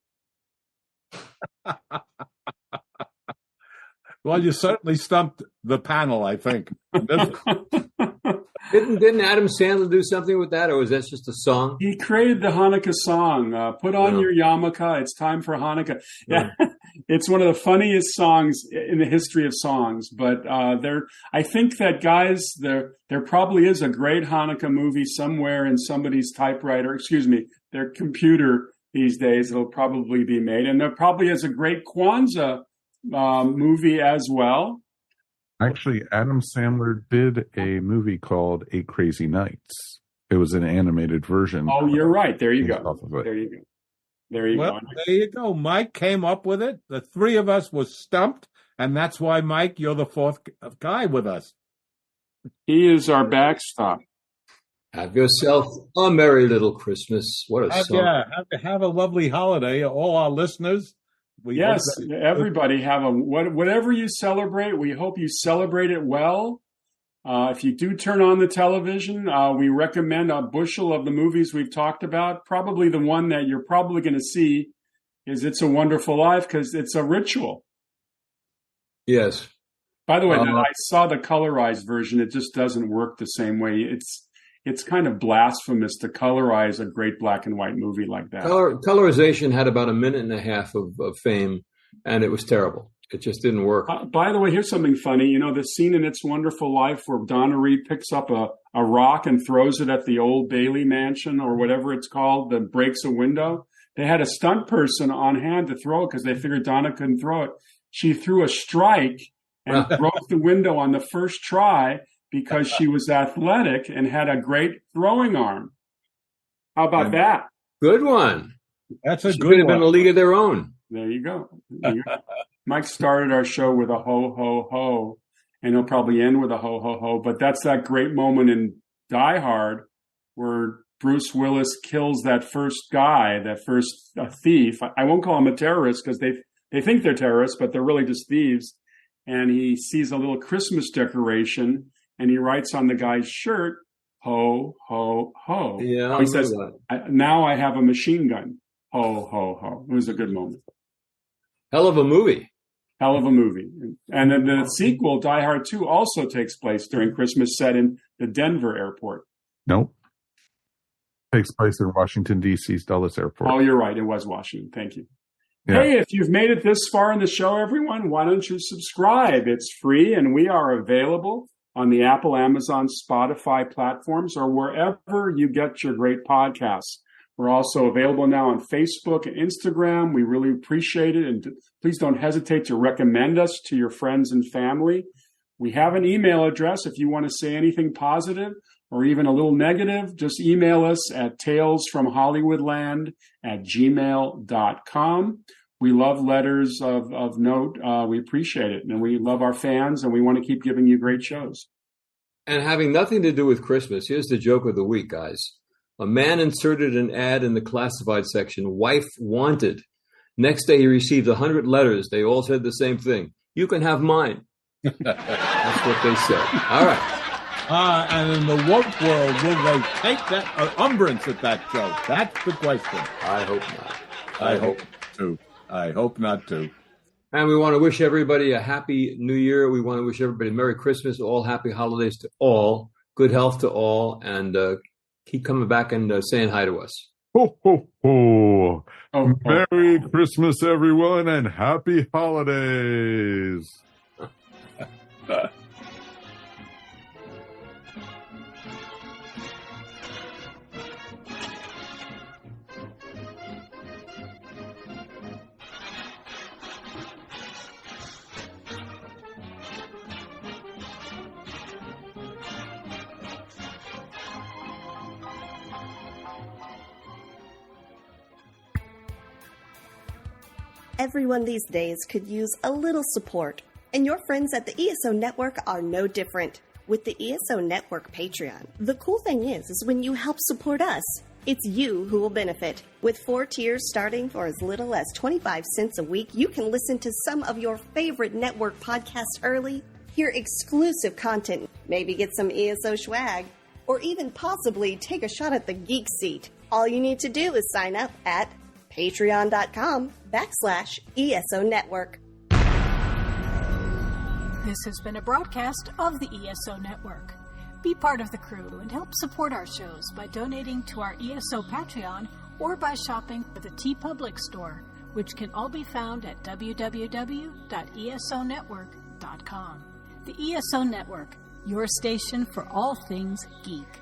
Well, you certainly stumped the panel, I think. Didn't Adam Sandler do something with that, or was that just a song? He created the Hanukkah song. Put on your yarmulke. It's time for Hanukkah. Yeah. It's one of the funniest songs in the history of songs. But I think that, guys, there probably is a great Hanukkah movie somewhere in somebody's their computer these days. It'll probably be made. And there probably is a great Kwanzaa movie as well. Actually, Adam Sandler did a movie called 8 Crazy Nights. It was an animated version. Oh, you're right. There you go. There you go. There you go. There you go. Mike came up with it. The three of us was stumped, and that's why, Mike, you're the fourth guy with us. He is our backstop. Have yourself a merry little Christmas. What a song. Yeah, have a lovely holiday, all our listeners. Yes, everybody have whatever you celebrate. We hope you celebrate it well. If you do turn on the television, we recommend a bushel of the movies we've talked about. Probably the one that you're probably going to see is It's a Wonderful Life, because it's a ritual. Yes. By the way, I saw the colorized version. It just doesn't work the same way. It's kind of blasphemous to colorize a great black and white movie like that. Colorization had about a minute and a half of fame, and it was terrible. It just didn't work. By the way, here's something funny. You know, the scene in It's Wonderful Life where Donna Reed picks up a rock and throws it at the Old Bailey mansion or whatever it's called that breaks a window. They had a stunt person on hand to throw it because they figured Donna couldn't throw it. She threw a strike and broke the window on the first try, because she was athletic and had a great throwing arm. How about that? Good one. That's a She good could have one. been a league of their own. There you go. Mike started our show with a ho, ho, ho, and he'll probably end with a ho, ho, ho. But that's that great moment in Die Hard where Bruce Willis kills that first guy, that first thief. I won't call him a terrorist because they think they're terrorists, but they're really just thieves. And he sees a little Christmas decoration, and he writes on the guy's shirt, ho, ho, ho. Yeah, he says, now I have a machine gun. Ho, ho, ho. It was a good moment. Hell of a movie. Hell of a movie. And then the sequel, Die Hard 2, also takes place during Christmas, set in the Denver airport. Nope. Takes place in Washington, D.C.'s Dulles Airport. Oh, you're right. It was Washington. Thank you. Yeah. Hey, if you've made it this far in the show, everyone, why don't you subscribe? It's free, and we are available on the Apple, Amazon, Spotify platforms, or wherever you get your great podcasts. We're also available now on Facebook and Instagram. We really appreciate it. And please don't hesitate to recommend us to your friends and family. We have an email address if you want to say anything positive or even a little negative. Just email us at talesfromhollywoodland@gmail.com. We love letters of note. We appreciate it. And we love our fans, and we want to keep giving you great shows. And having nothing to do with Christmas, here's the joke of the week, guys. A man inserted an ad in the classified section, wife wanted. Next day, he received 100 letters. They all said the same thing. You can have mine. That's what they said. All right. And in the woke world, will they take that umbrance at that joke? That's the question. I hope not. I hope not to. And we want to wish everybody a happy New Year. We want to wish everybody Merry Christmas, all happy holidays to all, good health to all, and keep coming back and saying hi to us. Ho, ho, ho. Merry Christmas, everyone, and happy holidays. Everyone these days could use a little support, and your friends at the ESO Network are no different. With the ESO Network Patreon, the cool thing is when you help support us, it's you who will benefit. With 4 tiers starting for as little as 25 cents a week, you can listen to some of your favorite network podcasts early, hear exclusive content, maybe get some ESO swag, or even possibly take a shot at the geek seat. All you need to do is sign up at patreon.com/ESO Network. This has been a broadcast of the ESO Network. Be part of the crew and help support our shows by donating to our ESO Patreon or by shopping for the TeePublic store, which can all be found at www.esonetwork.com. The ESO Network, your station for all things geek.